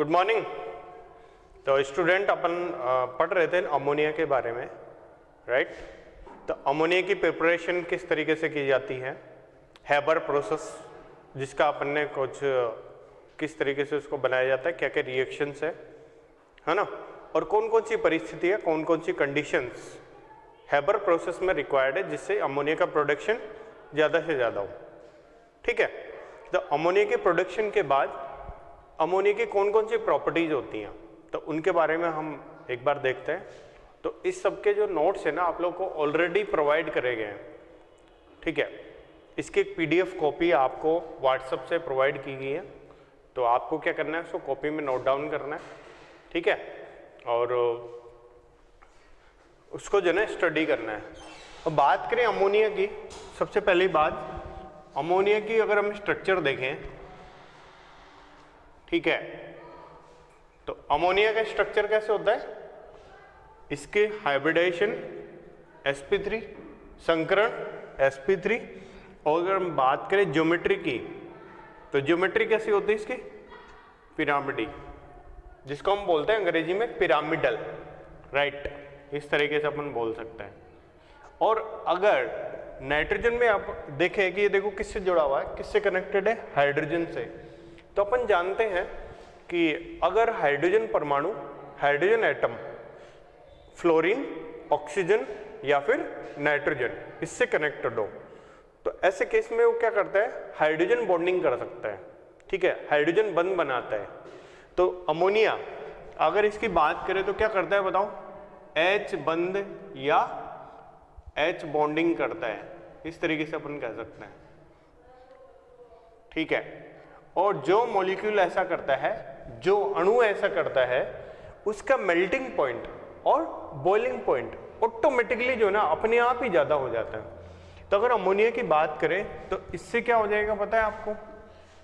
Good morning. तो student अपन पढ़ रहे थे अमोनिया के बारे में, राइट। तो अमोनिया की प्रिपरेशन किस तरीके से की जाती है, हैबर प्रोसेस जिसका अपन ने कुछ किस तरीके से उसको बनाया जाता है, क्या क्या रिएक्शंस है ना, और कौन कौन सी परिस्थिति है, कौन कौन सी कंडीशंस हैबर प्रोसेस में रिक्वायर्ड है जिससे अमोनिया का प्रोडक्शन ज़्यादा से ज़्यादा हो। ठीक है। तो अमोनिया के प्रोडक्शन के बाद अमोनिया की कौन कौन सी प्रॉपर्टीज होती हैं, तो उनके बारे में हम एक बार देखते हैं। तो इस सब के जो नोट्स है ना आप लोग को ऑलरेडी प्रोवाइड करे गए हैं। ठीक है। इसकी एक PDF कॉपी आपको व्हाट्सएप से प्रोवाइड की गई है, तो आपको क्या करना है, उसको कॉपी में नोट डाउन करना है। ठीक है। और उसको जो है स्टडी करना है। अब बात करें अमोनिया की, सबसे पहली बात अमोनिया की अगर हम स्ट्रक्चर देखें, ठीक है, तो अमोनिया का स्ट्रक्चर कैसे होता है, इसके हाइब्रिडाइजेशन sp3, संकरण sp3, और अगर हम बात करें ज्योमेट्री की, तो ज्योमेट्री कैसी होती है इसकी, पिरामिडी, जिसको हम बोलते हैं अंग्रेजी में पिरामिडल, राइट। इस तरीके से अपन बोल सकते हैं। और अगर नाइट्रोजन में आप देखें कि ये देखो किससे जुड़ा हुआ है, किससे कनेक्टेड है, हाइड्रोजन से। तो अपन जानते हैं कि अगर हाइड्रोजन परमाणु, हाइड्रोजन एटम फ्लोरीन, ऑक्सीजन या फिर नाइट्रोजन इससे कनेक्टेड हो, तो ऐसे केस में वो क्या करता है, हाइड्रोजन बॉन्डिंग कर सकता है। ठीक है, हाइड्रोजन बंध बनाता है। तो अमोनिया अगर इसकी बात करें तो क्या करता है बताओ, H बंध या H बॉन्डिंग करता है, इस तरीके से अपन कह सकते हैं। ठीक है। और जो मॉलिक्यूल ऐसा करता है, जो अणु ऐसा करता है, उसका मेल्टिंग पॉइंट और बॉइलिंग पॉइंट ऑटोमेटिकली जो है ना अपने आप ही ज्यादा हो जाता है। तो अगर अमोनिया की बात करें तो इससे क्या हो जाएगा पता है आपको,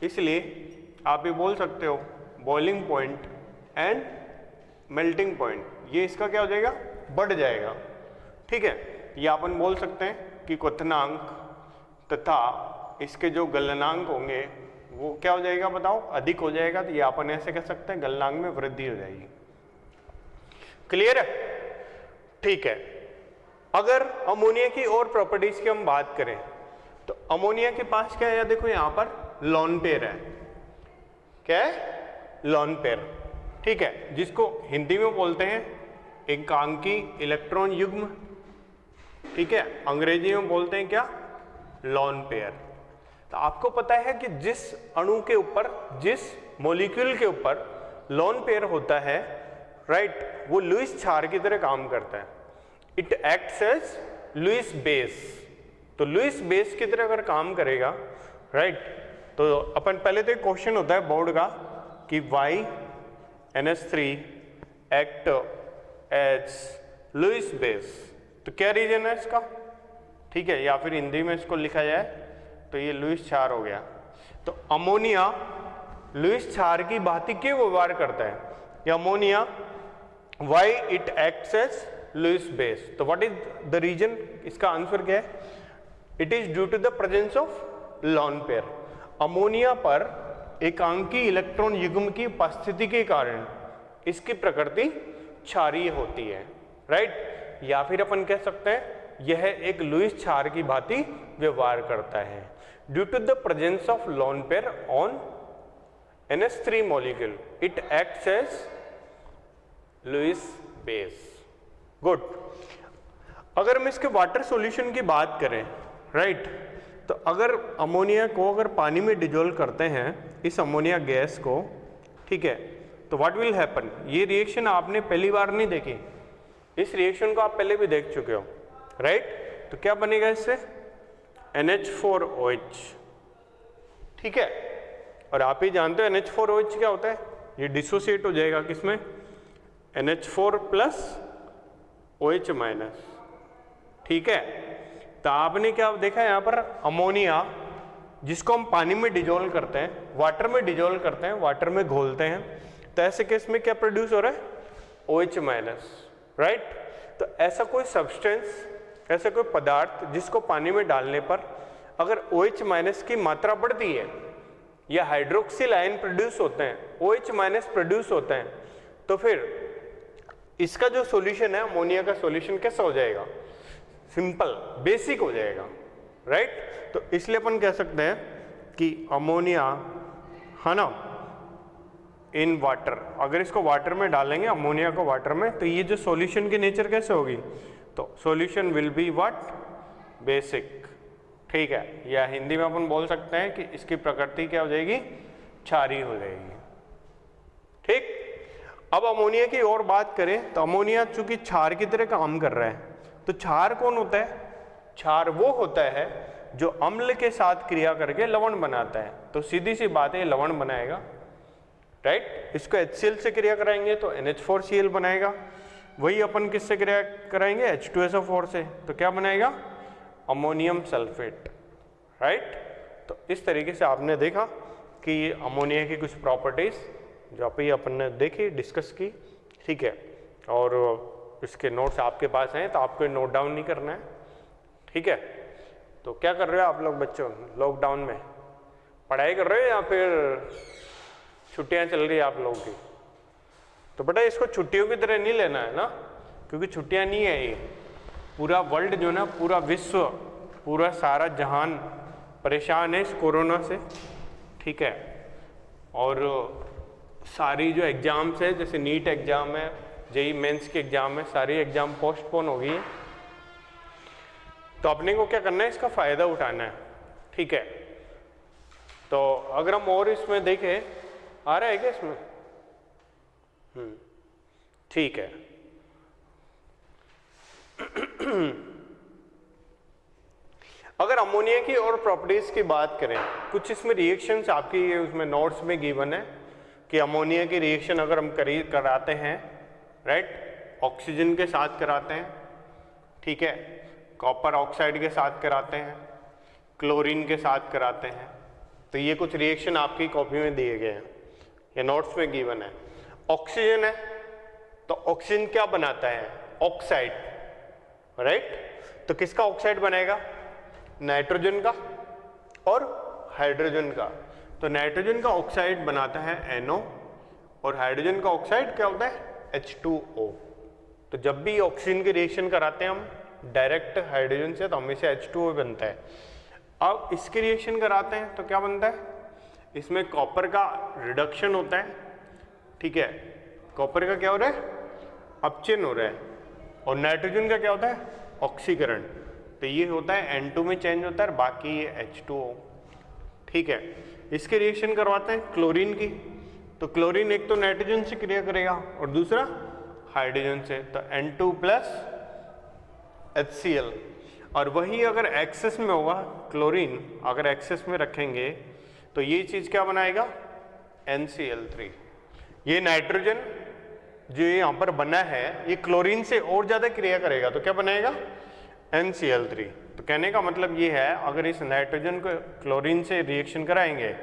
इसलिए आप ये बोल सकते हो boiling point and melting point, ये इसका क्या हो जाएगा, बढ़ जाएगा। ठीक है। या अपन बोल सकते हैं कि क्वथनांक तथा इसके जो गलनांक होंगे वो क्या हो जाएगा बताओ, अधिक हो जाएगा। तो ये अपन ऐसे कह सकते हैं गलनांक में वृद्धि हो जाएगी। क्लियर है। ठीक है। अगर अमोनिया की और प्रॉपर्टीज की हम बात करें तो अमोनिया के पास क्या है, देखो यहां पर लोन पेयर है। क्या है, लोन पेयर। ठीक है, जिसको हिंदी में बोलते हैं एकांकी इलेक्ट्रॉन युग्म। ठीक है, अंग्रेजी में बोलते हैं क्या, लोन पेयर। तो आपको पता है कि जिस अणु के ऊपर, जिस मॉलिक्यूल के ऊपर लोन पेयर होता है, राइट, वो लुईस क्षार की तरह काम करता है। It acts as Lewis base. तो लुईस बेस की तरह अगर काम करेगा, राइट, तो अपन पहले तो एक क्वेश्चन होता है बोर्ड का कि why NH3 act as Lewis base, तो क्या रीजन है इसका। ठीक है, या फिर हिंदी में इसको लिखा जाए तो ये लुईस क्षार हो गया। तो अमोनिया लुईस क्षार की भांति क्यों व्यवहार करता है, ये ammonia, why it acts as Lewis base. तो व्हाट इज द रीजन, इसका आंसर क्या है, it is due to the presence of lone pair. Ammonia पर एकांकी इलेक्ट्रॉन युग्म की उपस्थिति के कारण इसकी प्रकृति क्षारीय होती है, राइट। या फिर अपन कह सकते हैं यह एक लुईस क्षार की भांति व्यवहार करता है due to the presence of lone pair on NH3 molecule, it acts as Lewis base. Good. अगर हम इसके वाटर सॉल्यूशन की बात करें, राइट, तो अगर अमोनिया को अगर पानी में डिजोल्व करते हैं, इस अमोनिया गैस को, ठीक है, तो व्हाट विल हैपन, ये रिएक्शन आपने पहली बार नहीं देखी, इस रिएक्शन को आप पहले भी देख चुके हो, राइट। तो क्या बनेगा इससे, NH4OH। ठीक है, और आप ही जानते हो NH4OH क्या होता है, ये डिसोसिएट हो जाएगा किसमें, NH4 प्लस OH माइनस। ठीक है। तो आपने क्या देखा यहाँ पर, अमोनिया जिसको हम पानी में डिजोल्व करते हैं, वाटर में डिजोल्व करते हैं, वाटर में घोलते हैं, तो ऐसे केस में क्या प्रोड्यूस हो रहा है, OH माइनस, राइट। तो ऐसा कोई सब्सटेंस, ऐसा कोई पदार्थ जिसको पानी में डालने पर अगर OH माइनस की मात्रा बढ़ती है, या हाइड्रोक्सिल आयन प्रोड्यूस होते हैं, OH माइनस प्रोड्यूस होते हैं, तो फिर इसका जो सॉल्यूशन है अमोनिया का सॉल्यूशन कैसा हो जाएगा? सिंपल, बेसिक हो जाएगा, राइट। तो इसलिए अपन कह सकते हैं कि अमोनिया है ना इन वाटर, अगर इसको वाटर में डालेंगे अमोनिया को वाटर में, तो ये जो सॉल्यूशन की नेचर कैसे होगी? तो solution will be what? Basic, ठीक है। या हिंदी में अपन बोल सकते हैं कि इसकी प्रकृति क्या हो जाएगी? क्षारीय हो जाएगी, ठीक। अब अमोनिया की और बात करें तो अमोनिया चूंकि क्षार की तरह काम कर रहा है, तो क्षार कौन होता है? क्षार वो होता है जो अम्ल के साथ क्रिया करके लवण बनाता है। तो सीधी सी बात है, लवण बनाएगा, राइट। इसको HCl से क्रिया कराएंगे तो NH4Cl बनाएगा, वही अपन किससे क्रिया कराएंगे? H2SO4 से, तो क्या बनाएगा? Ammonium sulphate, right. तो इस तरीके से आपने देखा कि अमोनिया की कुछ प्रॉपर्टीज जो अभी अपन ने देखी, डिस्कस की, ठीक है। और इसके नोट्स आपके पास हैं तो आपको नोट डाउन नहीं करना है, ठीक है। तो क्या कर रहे हो आप लोग बच्चों लॉकडाउन में? पढ़ाई कर रहे हो या फिर छुट्टियां चल रही है आप लोगों की? तो बेटा इसको छुट्टियों की तरह नहीं लेना है ना, क्योंकि छुट्टियां नहीं है, ये पूरा वर्ल्ड जो ना, पूरा विश्व, पूरा सारा जहान परेशान है इस कोरोना से, ठीक है। और सारी जो एग्जाम्स है, जैसे नीट एग्जाम है, जेईई मेंस के एग्जाम है, सारी एग्जाम पोस्टपोन हो गई है। तो अपने को क्या करना है? इसका फायदा उठाना है, ठीक है। तो अगर हम और इसमें देखें, आ रहा है क्या इसमें? ठीक है। अगर अमोनिया की और प्रॉपर्टीज की बात करें, कुछ इसमें रिएक्शंस आपकी उसमें नोट्स में गिवन है कि अमोनिया की रिएक्शन अगर हम कराते हैं, राइट, ऑक्सीजन के साथ कराते हैं, ठीक है, कॉपर ऑक्साइड के साथ कराते हैं, क्लोरीन के साथ कराते हैं, तो ये कुछ रिएक्शन आपकी कॉपी में दिए गए हैं, ये नोट्स में गिवन है। ऑक्सीजन है तो ऑक्सीजन क्या बनाता है? Oxide, right. तो किसका ऑक्साइड बनेगा? नाइट्रोजन का और हाइड्रोजन का। तो नाइट्रोजन का ऑक्साइड बनाता है NO और हाइड्रोजन का ऑक्साइड क्या होता है? H2O। तो जब भी ऑक्सीजन की रिएक्शन कराते हैं हम डायरेक्ट हाइड्रोजन से, तो हमेशा H2O बनता है। अब इसकी रिएक्शन कराते हैं तो क्या बनता है? इसमें कॉपर का रिडक्शन होता है, ठीक है, कॉपर का क्या हो रहा है? अपचयन हो रहा है। और नाइट्रोजन का क्या होता है? ऑक्सीकरण। तो ये होता है N2 में चेंज होता है, बाकी ये H2O, ठीक है। इसके रिएक्शन करवाते हैं क्लोरीन की, तो क्लोरीन एक तो नाइट्रोजन से क्रिया करेगा और दूसरा हाइड्रोजन से, तो N2 प्लस HCl। और वही अगर एक्सेस में होगा क्लोरीन, अगर एक्सेस में रखेंगे तो ये चीज क्या बनाएगा? NCl3। ये नाइट्रोजन जो यहाँ पर बना है ये क्लोरीन से और ज्यादा क्रिया करेगा, तो क्या बनेगा? NCl3। तो कहने का मतलब ये है, अगर इस नाइट्रोजन को क्लोरीन से रिएक्शन कराएंगे,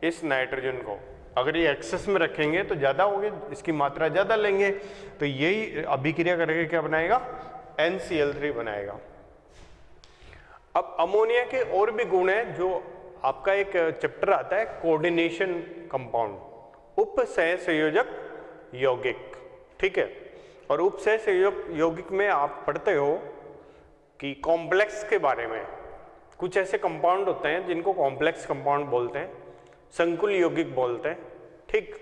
इस नाइट्रोजन को अगर ये एक्सेस में रखेंगे तो ज्यादा होगी, इसकी मात्रा ज्यादा लेंगे, तो यही अभिक्रिया करके क्या बनाएगा? NCl3 बनाएगा। अब अमोनिया के और भी गुण हैं, जो आपका एक चैप्टर आता है कोऑर्डिनेशन कंपाउंड, उप सहसंयोजक यौगिक, ठीक है। और उप सहसंयोजक यौगिक में आप पढ़ते हो कि कॉम्प्लेक्स के बारे में, कुछ ऐसे कंपाउंड होते हैं जिनको कॉम्प्लेक्स कंपाउंड बोलते हैं, संकुल यौगिक बोलते हैं, ठीक।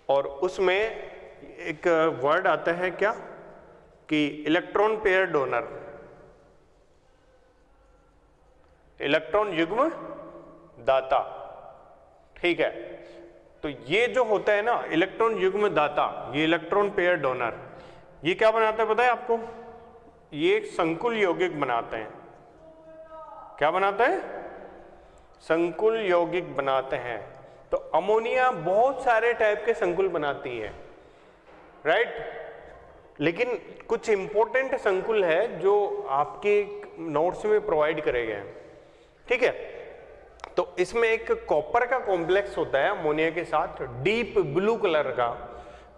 और उसमें एक वर्ड आता है क्या कि इलेक्ट्रॉन पेयर डोनर, इलेक्ट्रॉन युग्म दाता, ठीक है। तो ये जो होता है ना इलेक्ट्रॉन युग्म दाता, ये इलेक्ट्रॉन पेयर डोनर, ये क्या बनाता है पता है आपको? ये संकुल यौगिक बनाते हैं। क्या बनाते हैं? संकुल यौगिक बनाते हैं। तो अमोनिया बहुत सारे टाइप के संकुल बनाती है, राइट। लेकिन कुछ इंपॉर्टेंट संकुल है जो आपके नोट्स में प्रोवाइड करे गए हैं, ठीक है। तो इसमें एक कॉपर का कॉम्प्लेक्स होता है अमोनिया के साथ, डीप ब्लू कलर का,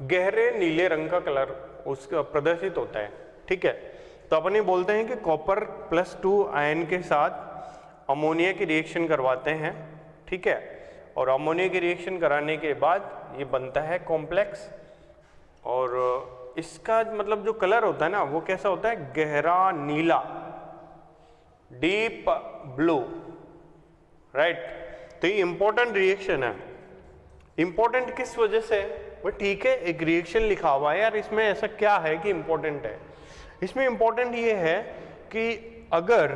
गहरे नीले रंग का कलर उसका प्रदर्शित होता है, ठीक है। तो अपन ये बोलते हैं कि कॉपर +2 आयन के साथ अमोनिया की रिएक्शन करवाते हैं, ठीक है। और अमोनिया की रिएक्शन कराने के बाद ये बनता है कॉम्प्लेक्स। और इसका मतलब जो कलर होता है ना वो कैसा होता है, गहरा नीला, डीप ब्लू, राइट। तो ये इंपॉर्टेंट रिएक्शन है। इंपॉर्टेंट किस वजह से? वो ठीक है, एक रिएक्शन लिखा हुआ है यार, इसमें ऐसा क्या है कि इंपॉर्टेंट है? इसमें इंपॉर्टेंट ये है कि अगर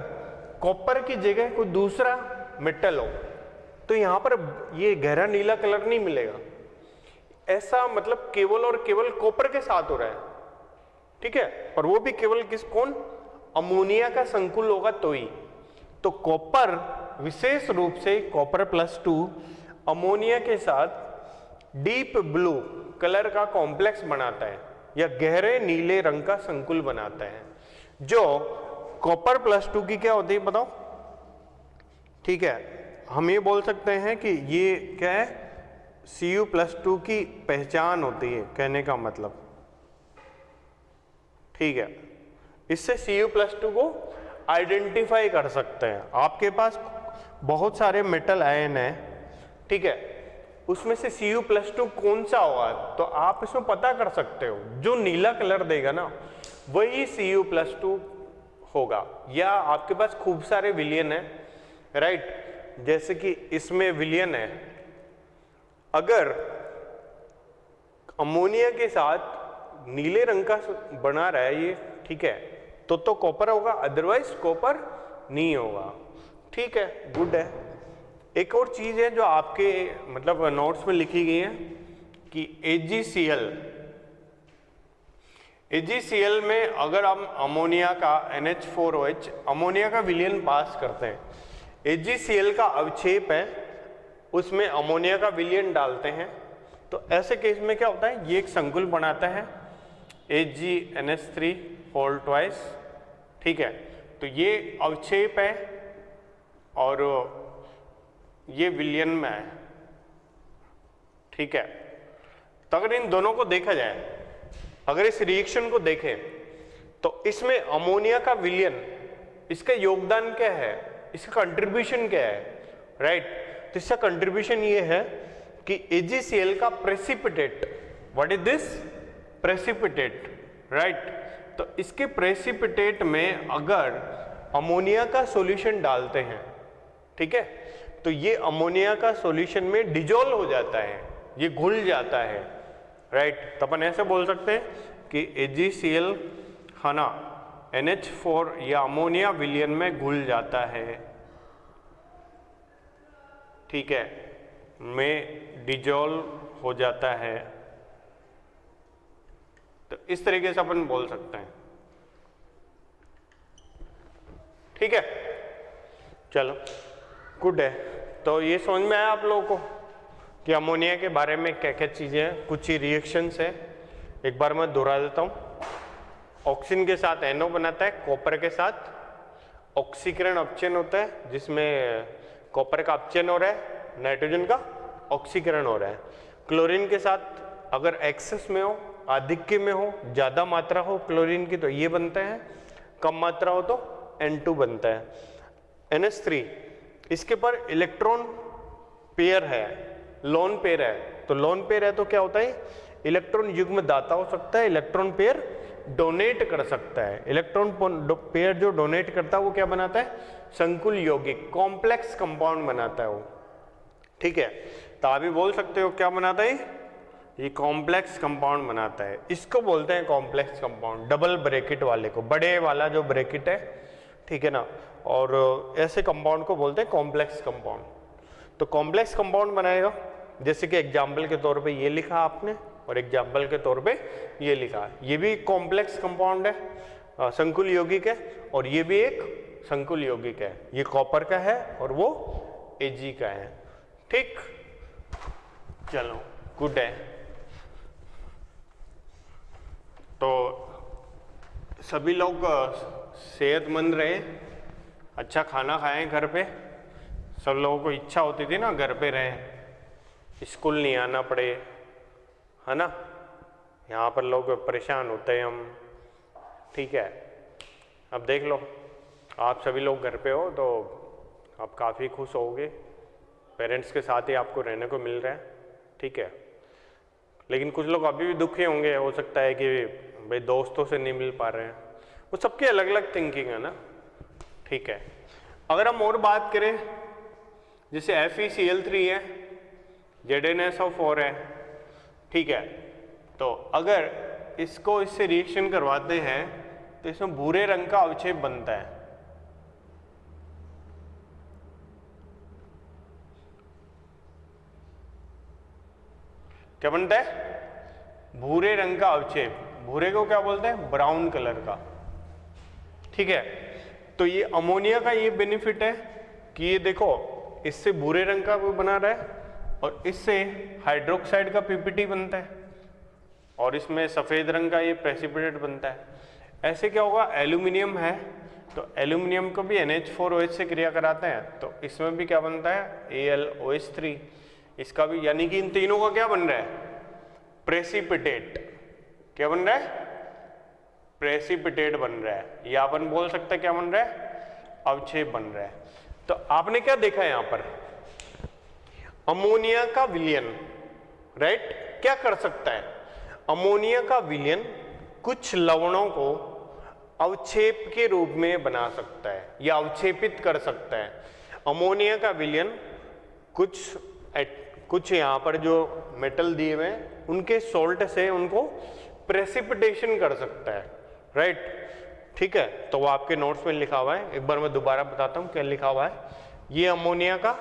कॉपर की जगह कोई दूसरा मेटल हो तो यहां पर ये गहरा नीला कलर नहीं मिलेगा। ऐसा मतलब केवल और केवल कॉपर के साथ हो रहा है, ठीक है, और वो भी केवल कौन, अमोनिया का संकुल होगा तो ही। तो कॉपर विशेष रूप से कॉपर +2 अमोनिया के साथ डीप ब्लू कलर का कॉम्प्लेक्स बनाता है या गहरे नीले रंग का संकुल बनाता है, जो कॉपर +2 की क्या होती है बताओ? ठीक है, हम ये बोल सकते हैं कि ये क्या है, Cu+2 की पहचान होती है, कहने का मतलब, ठीक है। इससे Cu+2 को आइडेंटिफाई कर सकते हैं। आपके पास बहुत सारे मेटल आयन है, ठीक है, उसमें से Cu+2 कौन सा होगा तो आप इसमें पता कर सकते हो। जो नीला कलर देगा ना वही Cu+2 होगा। या आपके पास खूब सारे विलियन है, राइट, जैसे कि इसमें विलियन है, अगर अमोनिया के साथ नीले रंग का बना रहा है ये, ठीक है, तो कॉपर होगा, अदरवाइज कॉपर नहीं होगा, ठीक है, गुड है। एक और चीज है जो आपके मतलब नोट्स में लिखी गई है कि AgCl में अगर हम अमोनिया का NH4OH अमोनिया का विलयन पास करते हैं, AgCl का अवक्षेप है उसमें अमोनिया का विलयन डालते हैं, तो ऐसे केस में क्या होता है, ये एक संकुल बनाता है AgNH3 2, ठीक है। तो ये अवक्षेप है और ये विलयन में है, ठीक है। तो अगर इन दोनों को देखा जाए, अगर इस रिएक्शन को देखें तो इसमें अमोनिया का विलयन, इसका योगदान क्या है, इसका कंट्रीब्यूशन क्या है, राइट। तो इसका कंट्रीब्यूशन ये है कि AgCl का precipitate, what is this, precipitate, right. तो इसके प्रेसिपिटेट में अगर अमोनिया का सॉल्यूशन डालते हैं, ठीक है, तो ये अमोनिया का सॉल्यूशन में डिजोल्व हो जाता है, ये घुल जाता है, राइट। तो अपन ऐसे बोल सकते हैं कि AgCl है ना NH4 या अमोनिया विलयन में घुल जाता है, ठीक है, में डिजोल्व हो जाता है। तो इस तरीके से अपन बोल सकते हैं, ठीक है, चलो गुड है। तो ये समझ में आया आप लोगों को कि अमोनिया के बारे में क्या क्या चीज़ें हैं, कुछ ही रिएक्शंस है। एक बार मैं दोहरा देता हूँ। ऑक्सीजन के साथ NO बनाता है, कॉपर के साथ ऑक्सीकरण अपचयन होता है जिसमें कॉपर का अपचयन हो रहा है, नाइट्रोजन का ऑक्सीकरण हो रहा है। क्लोरीन के साथ अगर एक्सेस में हो, आधिक्य में हो, ज़्यादा मात्रा हो क्लोरीन की तो ये बनता है, कम मात्रा हो तो N2 बनता है। NH3 इसके पर इलेक्ट्रॉन पेयर है, लोन पेयर है, तो लोन पेयर है तो क्या होता है, इलेक्ट्रॉन युग्म दाता हो सकता है, इलेक्ट्रॉन पेयर डोनेट कर सकता है। इलेक्ट्रॉन पेयर जो डोनेट करता है वो क्या बनाता है, संकुल यौगिक, कॉम्प्लेक्स कंपाउंड बनाता है वो, ठीक है। तो आप भी बोल सकते हो क्या बनाता है, ये कॉम्प्लेक्स कंपाउंड बनाता है। इसको बोलते हैं कॉम्प्लेक्स कंपाउंड, डबल ब्रैकेट वाले को, बड़े वाला जो ब्रैकेट है, ठीक है ना, और ऐसे कंपाउंड को बोलते हैं कॉम्प्लेक्स कंपाउंड। तो कॉम्प्लेक्स कंपाउंड बनाएगा, जैसे कि एग्जाम्पल के तौर पे ये लिखा आपने और एग्जाम्पल के तौर पे ये लिखा, ये भी कॉम्प्लेक्स कंपाउंड है, संकुल यौगिक है, और ये भी एक संकुल यौगिक है। ये कॉपर का है और वो Ag का है, ठीक, चलो गुड है। तो सभी लोग सेहतमंद रहे, अच्छा खाना खाएं घर पे। सब लोगों को इच्छा होती थी ना घर पे रहें, स्कूल नहीं आना पड़े, है ना। यहाँ पर लोग परेशान होते हैं हम, ठीक है। अब देख लो, आप सभी लोग घर पे हो तो आप काफ़ी खुश होगे, पेरेंट्स के साथ ही आपको रहने को मिल रहा है, ठीक है। लेकिन कुछ लोग अभी भी दुखी होंगे, हो सकता है कि भाई दोस्तों से नहीं मिल पा रहे हैं, वो सबकी अलग अलग थिंकिंग है ना, ठीक है। अगर हम और बात करें, जैसे FeCl3 है, ZnSO4 है, ठीक है, तो अगर इसको इससे रिएक्शन करवाते हैं तो इसमें भूरे रंग का अवक्षेप बनता है। क्या बनता है? भूरे रंग का अवक्षेप। भूरे को क्या बोलते हैं? ब्राउन कलर का, ठीक है। तो ये अमोनिया का ये बेनिफिट है कि ये देखो इससे भूरे रंग का वो बना रहा है और इससे हाइड्रोक्साइड का PPT बनता है और इसमें सफेद रंग का ये प्रेसिपिटेट बनता है। ऐसे क्या होगा, एल्यूमिनियम है तो एल्यूमिनियम को भी NH4OH से क्रिया कराते हैं, तो इसमें भी क्या बनता है? AlOH3। इसका भी, यानी कि इन तीनों का क्या बन रहा है? प्रेसिपिटेट। क्या बन रहा है? प्रेसिपिटेट बन रहा है, या अपन बोल सकते हैं क्या बन रहा है? अवक्षेप बन रहा है। तो आपने क्या देखा यहां पर? अमोनिया का विलयन, राइट, क्या कर सकता है? अमोनिया का विलयन कुछ लवणों को अवक्षेप के रूप में बना सकता है या अवक्षेपित कर सकता है। अमोनिया का विलयन कुछ यहाँ पर जो मेटल दिए हुए हैं उनके सोल्ट से उनको प्रेसिपिटेशन कर सकता है, राइट, ठीक है। तो वो आपके नोट्स में लिखा हुआ है, एक बार मैं दोबारा बताता हूँ क्या लिखा हुआ है। ये अमोनिया का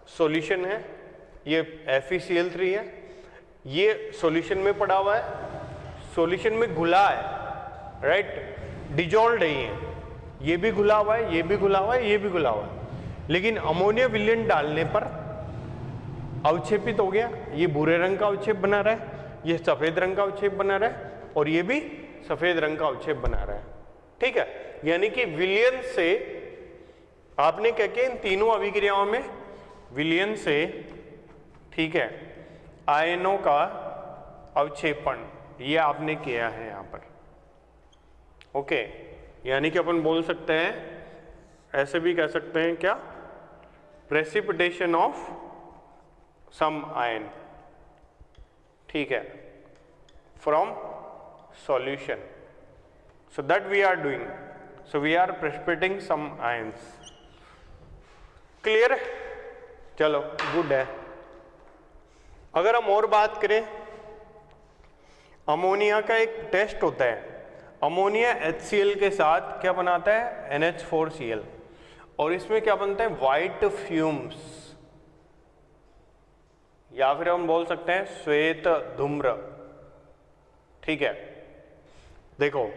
सॉल्यूशन है, ये FeCl3 है, ये सॉल्यूशन में पड़ा हुआ है, सॉल्यूशन में घुला है, राइट, डिजॉल्व नहीं है, ये भी घुला हुआ है, ये भी घुला हुआ है, ये भी घुला हुआ है। लेकिन अमोनिया विलयन डालने पर अवक्षेपित हो गया, ये भूरे रंग का अवक्षेप बना रहा है, ये सफेद रंग का अवक्षेप बना रहा है और ये भी सफेद रंग का अवक्षेप बना रहा है, ठीक है। यानी कि विलयन से आपने क्या किया, इन तीनों अभिक्रियाओं में विलयन से, ठीक है, आयनों का अवक्षेपण ये आपने किया है यहां पर, ओके। यानी कि अपन बोल सकते हैं, ऐसे भी कह सकते हैं क्या, प्रेसिपिटेशन ऑफ सम आयन, ठीक है, from solution. So that we are doing, so we are precipitating some ions. Clear है? चलो गुड है। अगर हम और बात करें, अमोनिया का एक टेस्ट होता है, अमोनिया HCl के साथ क्या बनाता है? NH4Cl, और इसमें क्या बनता है? व्हाइट फ्यूम्स, या फिर हम बोल सकते हैं श्वेत धूम्र, ठीक है। देखो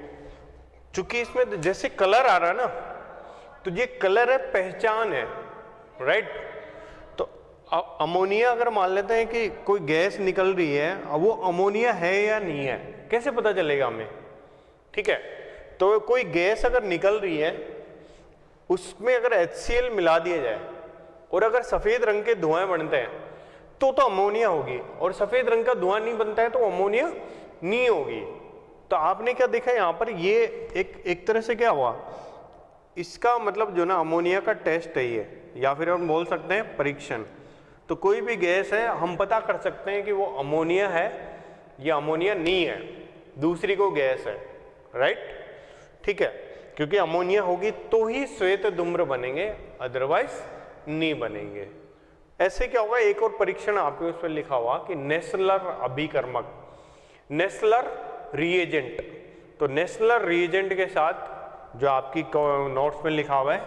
चूंकि इसमें जैसे कलर आ रहा है ना, तो ये कलर है, पहचान है, राइट। तो अमोनिया अगर मान लेते हैं कि कोई गैस निकल रही है, अब वो अमोनिया है या नहीं है, कैसे पता चलेगा हमें? ठीक है, तो कोई गैस अगर निकल रही है, उसमें अगर HCl मिला दिया जाए और अगर सफेद रंग के धुआं बनते हैं तो अमोनिया होगी, और सफेद रंग का धुआं नहीं बनता है तो अमोनिया नहीं होगी। तो आपने क्या देखा यहाँ पर, ये एक तरह से क्या हुआ, इसका मतलब जो ना अमोनिया का टेस्ट है ये, या फिर हम बोल सकते हैं परीक्षण। तो कोई भी गैस है, हम पता कर सकते हैं कि वो अमोनिया है या अमोनिया नहीं है, दूसरी को गैस है, राइट, ठीक है। क्योंकि अमोनिया होगी तो ही श्वेत धूम्र बनेंगे, अदरवाइज नहीं बनेंगे। ऐसे क्या होगा, एक और परीक्षण आपके उस पर लिखा हुआ कि नेस्लर अभिकर्मक, नेस्लर रिएजेंट। तो नेस्लर रिएजेंट के साथ जो आपकी नोट्स में लिखा हुआ है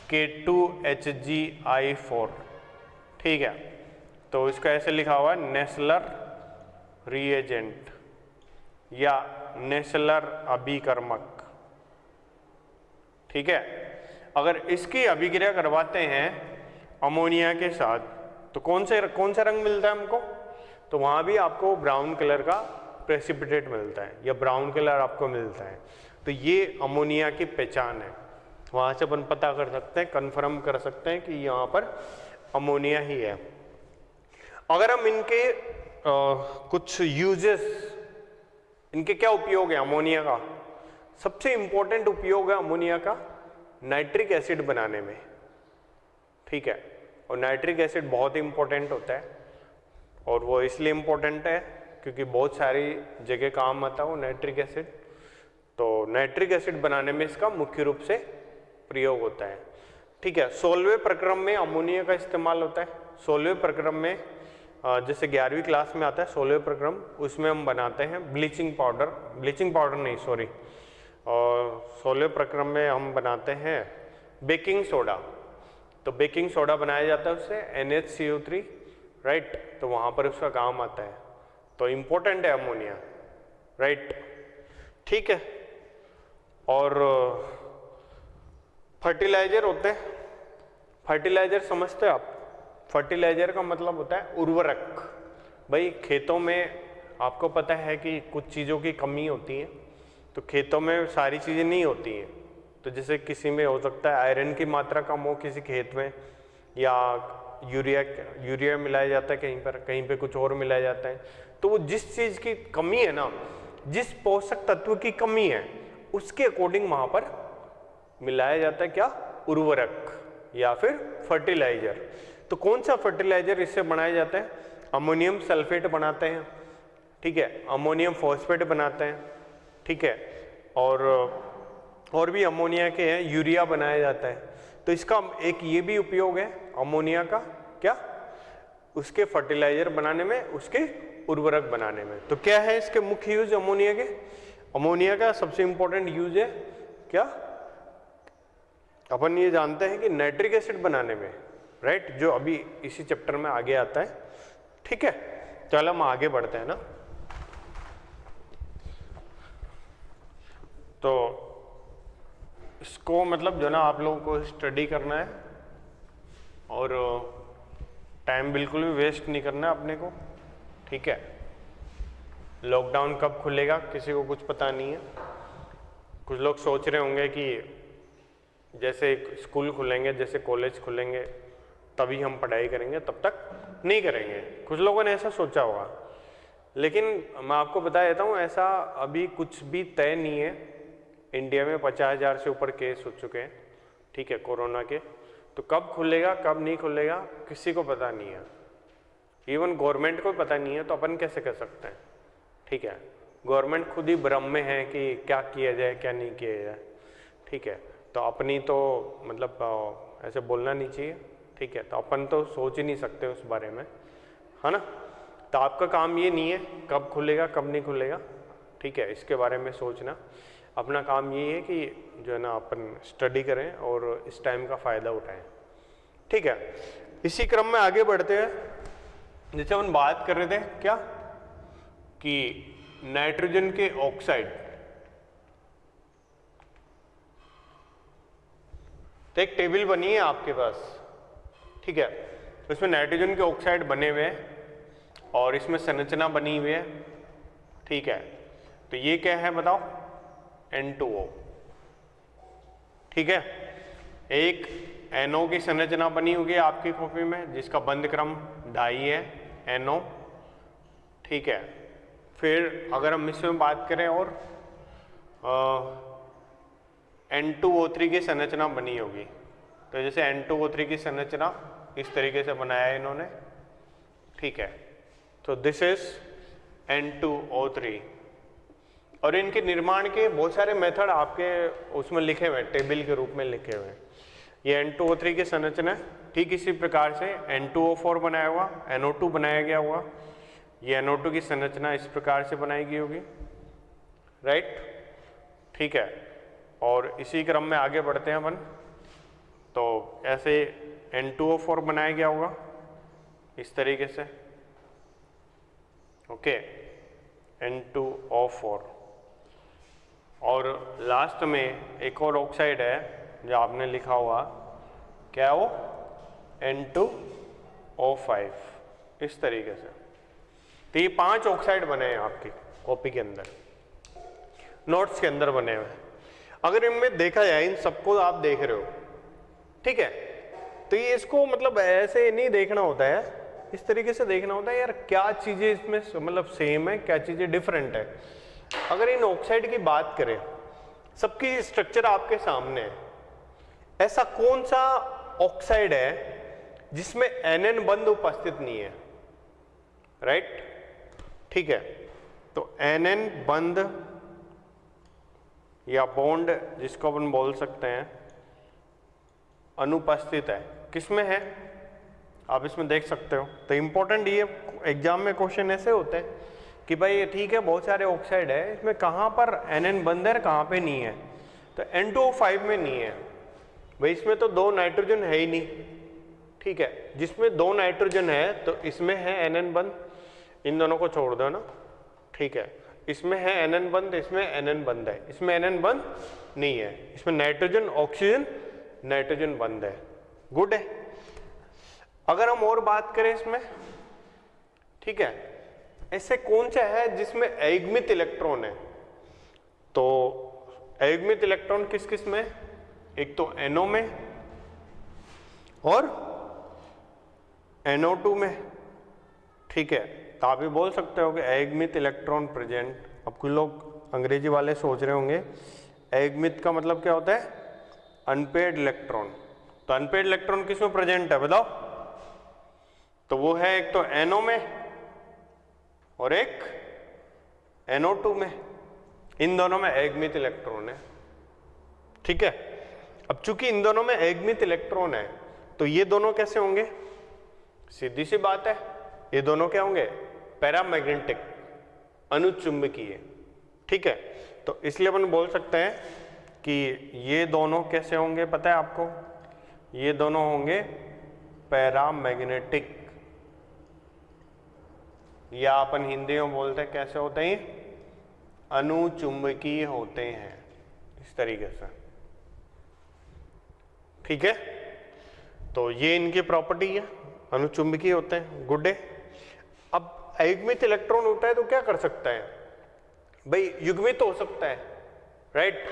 K2HgI4, ठीक है, तो इसका ऐसे लिखा हुआ है नेस्लर रिएजेंट या नेस्लर अभिकर्मक, ठीक है। अगर इसकी अभिक्रिया करवाते हैं अमोनिया के साथ तो कौन सा रंग मिलता है हमको? तो वहां भी आपको ब्राउन कलर का प्रेसिपिटेट मिलता है या ब्राउन कलर आपको मिलता है। तो ये अमोनिया की पहचान है, वहां से अपन पता कर सकते हैं, कंफर्म कर सकते हैं कि यहाँ पर अमोनिया ही है। अगर हम इनके कुछ यूजेस, इनके क्या उपयोग है अमोनिया का? सबसे इंपॉर्टेंट उपयोग है अमोनिया का नाइट्रिक एसिड बनाने में, ठीक है। और नाइट्रिक एसिड बहुत ही इंपॉर्टेंट होता है, और वो इसलिए इम्पोर्टेंट है क्योंकि बहुत सारी जगह काम आता है वो नाइट्रिक एसिड। तो नाइट्रिक एसिड बनाने में इसका मुख्य रूप से प्रयोग होता है। ठीक है, 16वें प्रक्रम में अमोनिया का इस्तेमाल होता है। 16वें प्रक्रम में जैसे 11वीं क्लास में आता है 16वें प्रक्रम, उसमें हम बनाते हैं ब्लीचिंग पाउडर नहीं सॉरी, और 16वें प्रक्रम में हम बनाते हैं बेकिंग सोडा। तो बेकिंग सोडा बनाया जाता है उससे NaCO3, राइट, तो वहाँ पर उसका काम आता है। तो इम्पोर्टेंट है अमोनिया, राइट, ठीक है। और फर्टिलाइजर होते हैं, फर्टिलाइजर समझते हैं आप? फर्टिलाइजर का मतलब होता है उर्वरक। भाई खेतों में आपको पता है कि कुछ चीज़ों की कमी होती है, तो खेतों में सारी चीज़ें नहीं होती हैं। तो जैसे किसी में हो सकता है आयरन की मात्रा कम हो किसी खेत में, या यूरिया मिलाया जाता है कहीं पे कुछ और मिलाया जाता है। तो वो जिस चीज़ की कमी है ना, जिस पोषक तत्व की कमी है उसके अकॉर्डिंग वहाँ पर मिलाया जाता है क्या? उर्वरक या फिर फर्टिलाइजर। तो कौन सा फर्टिलाइजर इससे बनाया जाता है? अमोनियम सल्फेट बनाते हैं, ठीक है, अमोनियम फॉस्फेट बनाते हैं, ठीक है, और भी अमोनिया के हैं, यूरिया बनाया जाता है। तो इसका एक ये भी उपयोग है अमोनिया का, क्या? उसके फर्टिलाइजर बनाने में, उसके उर्वरक बनाने में। तो क्या है इसके मुख्य यूज अमोनिया के? अमोनिया का सबसे इंपॉर्टेंट यूज है क्या? अपन ये जानते हैं कि नाइट्रिक एसिड बनाने में, राइट, जो अभी इसी चैप्टर में आगे आता है, ठीक है। चलो हम आगे बढ़ते हैं ना। तो इसको मतलब जो ना आप लोगों को स्टडी करना है और टाइम बिल्कुल भी वेस्ट नहीं करना है अपने को, ठीक है। लॉकडाउन कब खुलेगा किसी को कुछ पता नहीं है। कुछ लोग सोच रहे होंगे कि जैसे स्कूल खुलेंगे, जैसे कॉलेज खुलेंगे तभी हम पढ़ाई करेंगे, तब तक नहीं करेंगे। कुछ लोगों ने ऐसा सोचा होगा, लेकिन मैं आपको बता देता हूँ ऐसा अभी कुछ भी तय नहीं है। इंडिया में 50,000 से ऊपर केस हो चुके हैं, ठीक है, कोरोना के। तो कब खुलेगा कब नहीं खुलेगा किसी को पता नहीं है, इवन गवर्नमेंट को पता नहीं है। तो अपन कैसे कर सकते हैं, ठीक है। गवर्नमेंट खुद ही भ्रम में है कि क्या किया जाए क्या नहीं किया जाए, ठीक है। तो अपनी तो मतलब ऐसे बोलना नहीं चाहिए, ठीक है। तो अपन तो सोच ही नहीं सकते उस बारे में, है ना। तो आपका काम ये नहीं है कब खुलेगा कब नहीं खुलेगा, ठीक है, इसके बारे में सोचना। अपना काम ये है कि जो है ना अपन स्टडी करें और इस टाइम का फ़ायदा उठाएं, ठीक है। इसी क्रम में आगे बढ़ते हैं। जैसे हम बात कर रहे थे क्या कि नाइट्रोजन के ऑक्साइड, तो एक टेबल बनी है आपके पास, ठीक है, इसमें नाइट्रोजन के ऑक्साइड बने हुए हैं और इसमें संरचना बनी हुई है, ठीक है। तो ये क्या है बताओ? N2O, ठीक है। एक NO की संरचना बनी होगी आपकी कॉपी में जिसका बंध क्रम 2.5 है, NO, ठीक है। फिर अगर हम इसमें बात करें और N2O3 की संरचना बनी होगी, तो जैसे N2O3 की संरचना इस तरीके से बनाया है इन्होंने, ठीक है। तो दिस इज N2O3 और इनके निर्माण के बहुत सारे मेथड आपके उसमें लिखे हुए हैं, टेबल के रूप में लिखे हुए हैं। ये N2O3 की संरचना ठीक इसी प्रकार से N2O4 बनाया हुआ, NO2 बनाया गया हुआ, ये NO2 की संरचना इस प्रकार से बनाई गई होगी, राइट, ठीक है। और इसी क्रम में आगे बढ़ते हैं अपन। तो ऐसे N2O4 बनाया गया होगा इस तरीके से, ओके, N2O4। और लास्ट में एक और ऑक्साइड है जो आपने लिखा हुआ, क्या वो? N2O5, इस तरीके से। तो ये 5 ऑक्साइड बने हैं आपकी कॉपी के अंदर, नोट्स के अंदर बने हुए। अगर इनमें देखा जाए, इन सबको आप देख रहे हो, ठीक है, तो ये इसको मतलब ऐसे नहीं देखना होता है, इस तरीके से देखना होता है यार क्या चीज़ें इसमें मतलब सेम है, क्या चीज़ें डिफरेंट है। अगर इन ऑक्साइड की बात करें, सबकी स्ट्रक्चर आपके सामने है। ऐसा कौन सा ऑक्साइड है जिसमें NN बंध उपस्थित नहीं है, राइट। ठीक है, तो NN बंध या बॉन्ड जिसको अपन बोल सकते हैं अनुपस्थित है, किसमें है आप इसमें देख सकते हो। तो इंपॉर्टेंट ये एग्जाम में क्वेश्चन ऐसे होते हैं कि भाई ये ठीक है बहुत सारे ऑक्साइड है, इसमें कहाँ पर NN बंध है कहाँ पे नहीं है। तो N2O5 में नहीं है भाई, इसमें तो 2 नाइट्रोजन है ही नहीं। ठीक है, जिसमें 2 नाइट्रोजन है तो इसमें है NN बंध, इन दोनों को छोड़ दो ना। ठीक है, इसमें है NN बंध, इसमें NN बंध है, इसमें NN बंध नहीं है, इसमें नाइट्रोजन ऑक्सीजन नाइट्रोजन बंध है। गुड है। अगर हम और बात करें इसमें, ठीक है, ऐसे कौन सा है जिसमें अयुग्मित इलेक्ट्रॉन है। तो अयुग्मित इलेक्ट्रॉन किस किस में, एक तो NO में और NO2 में। ठीक है, तो आप भी बोल सकते हो कि अयुग्मित इलेक्ट्रॉन प्रेजेंट। अब कुछ लोग अंग्रेजी वाले सोच रहे होंगे अयुग्मित का मतलब क्या होता है, अनपेयर्ड इलेक्ट्रॉन। तो अनपेयर्ड इलेक्ट्रॉन किस में प्रेजेंट है बताओ। तो वो है एक तो NO में और एक NO2 में, इन दोनों में अयुग्मित इलेक्ट्रॉन है। ठीक है, अब चूंकि इन दोनों में अयुग्मित इलेक्ट्रॉन है तो ये दोनों कैसे होंगे, सीधी सी बात है, ये दोनों क्या होंगे, पैरामैग्नेटिक, अनुचुंबकीय। ठीक है, तो इसलिए अपन बोल सकते हैं कि ये दोनों कैसे होंगे, पता है आपको, ये दोनों होंगे पैरामैग्नेटिक, या अपन हिंदी में बोलते हैं कैसे होते हैं, अनुचुंबकीय होते हैं, इस तरीके से। ठीक है, तो ये इनकी प्रॉपर्टी है, अनुचुंबकीय होते हैं। गुड है। अब अयुग्मित इलेक्ट्रॉन होता है तो क्या कर सकता है भाई, युग्मित हो सकता है, राइट।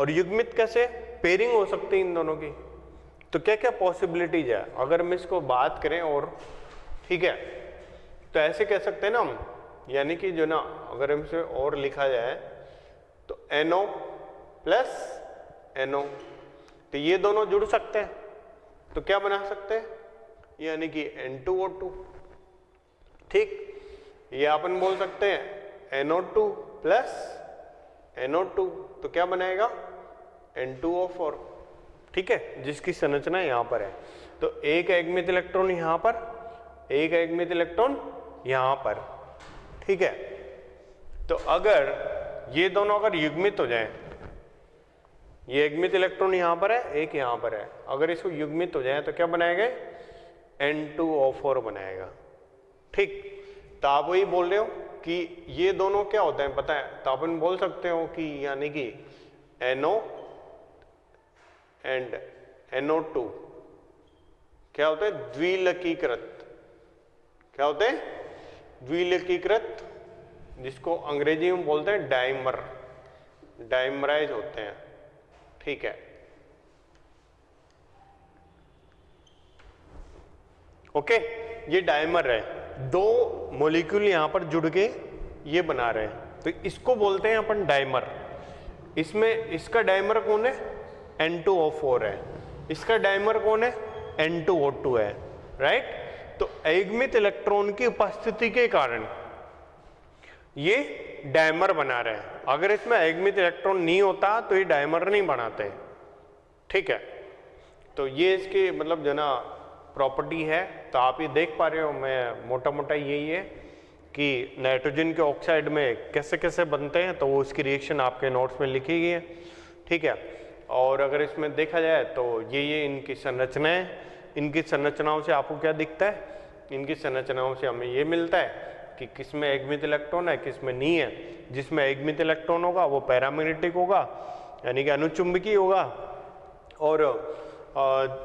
और युग्मित कैसे, पेयरिंग हो सकती है इन दोनों की। तो क्या क्या पॉसिबिलिटीज है अगर हम इसको बात करें और, ठीक है, तो ऐसे कह सकते हैं ना हम, यानी कि जो ना अगर हमसे और लिखा जाए तो NO प्लस NO, तो ये दोनों जुड़ सकते हैं, तो क्या बना सकते हैं, यानी कि N2O2। ठीक, ये अपन बोल सकते हैं NO2 प्लस NO2, तो क्या बनाएगा, N2O4। ठीक है, जिसकी संरचना यहां पर है। तो एक अयुग्मित इलेक्ट्रॉन यहां पर, एक अयुग्मित इलेक्ट्रॉन यहां पर। ठीक है, तो अगर ये दोनों अगर युग्मित हो जाए, ये युग्मित इलेक्ट्रॉन यहां पर है, एक यहां पर है, अगर इसको युग्मित हो जाए तो क्या बनाएगा, N2O4 बनाएगा। ठीक, तो आप वही बोल रहे हो कि ये दोनों क्या होते हैं पता है, तो अपन बोल सकते हो कि यानी कि NO एंड NO2 क्या होते हैं, द्विलकीकृत। क्या होते हैं, द्विलकीकृत, जिसको अंग्रेजी में बोलते हैं डाइमर, डाइमराइज होते हैं। ठीक है, ओके, ये डाइमर है, 2 मॉलिक्यूल यहां पर जुड़ के ये बना रहे हैं, तो इसको बोलते हैं अपन डाइमर। इसमें इसका डाइमर कौन है, N2O4 है, इसका डाइमर कौन है, N2O2 है, राइट। तो अयुग्मित इलेक्ट्रॉन की उपस्थिति के कारण ये डाइमर बना रहे हैं। अगर इसमें अयुग्मित इलेक्ट्रॉन नहीं होता तो ये डाइमर नहीं बनाते। ठीक है, तो ये इसकी मतलब जो ना प्रॉपर्टी है। तो आप ये देख पा रहे हो, मैं मोटा मोटा यही है कि नाइट्रोजन के ऑक्साइड में कैसे कैसे बनते हैं, तो वो उसकी रिएक्शन आपके नोट्स में लिखी गई है। ठीक है, और अगर इसमें देखा जाए तो ये इनकी संरचनाएं, इनकी संरचनाओं से आपको क्या दिखता है, इनकी संरचनाओं से हमें ये मिलता है कि किसमें अयुग्मित इलेक्ट्रॉन है, किसमें नहीं है। जिसमें अयुग्मित इलेक्ट्रॉन होगा वो पैरामैग्नेटिक होगा, यानी कि अनुचुंबकीय होगा, और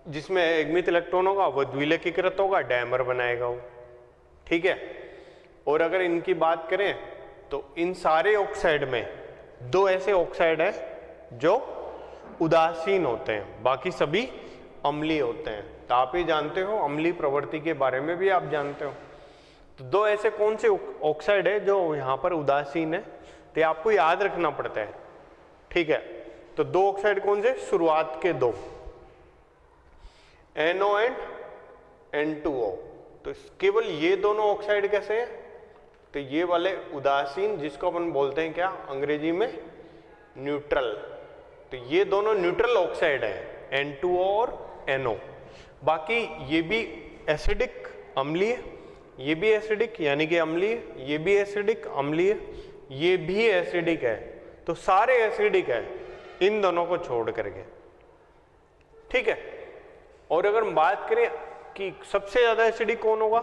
जिसमें अयुग्मित इलेक्ट्रॉन होगा वो द्विलकीकृत होगा, डायमर बनाएगा वो। ठीक है, और अगर इनकी बात करें तो इन सारे ऑक्साइड में 2 ऐसे ऑक्साइड हैं जो उदासीन होते हैं, बाकी सभी अम्लीय होते हैं। तो आप ही जानते हो, अम्लीय प्रवृत्ति के बारे में भी आप जानते हो। तो 2 ऐसे कौन से ऑक्साइड है जो यहाँ पर उदासीन है, तो आपको याद रखना पड़ता है। ठीक है, तो 2 ऑक्साइड कौन से, शुरुआत के 2, NO एंड N2O। तो केवल ये दोनों ऑक्साइड कैसे हैं? तो ये वाले उदासीन, जिसको अपन बोलते हैं क्या अंग्रेजी में, न्यूट्रल। तो ये दोनों न्यूट्रल ऑक्साइड है, N2O और NO। बाकी ये भी एसिडिक अम्लीय, ये भी एसिडिक यानी कि अम्लीय, ये भी एसिडिक अम्लीय, ये भी एसिडिक है। तो सारे एसिडिक है इन दोनों को छोड़ करके, ठीक है। और अगर हम बात करें कि सबसे ज्यादा एसिडिक कौन होगा,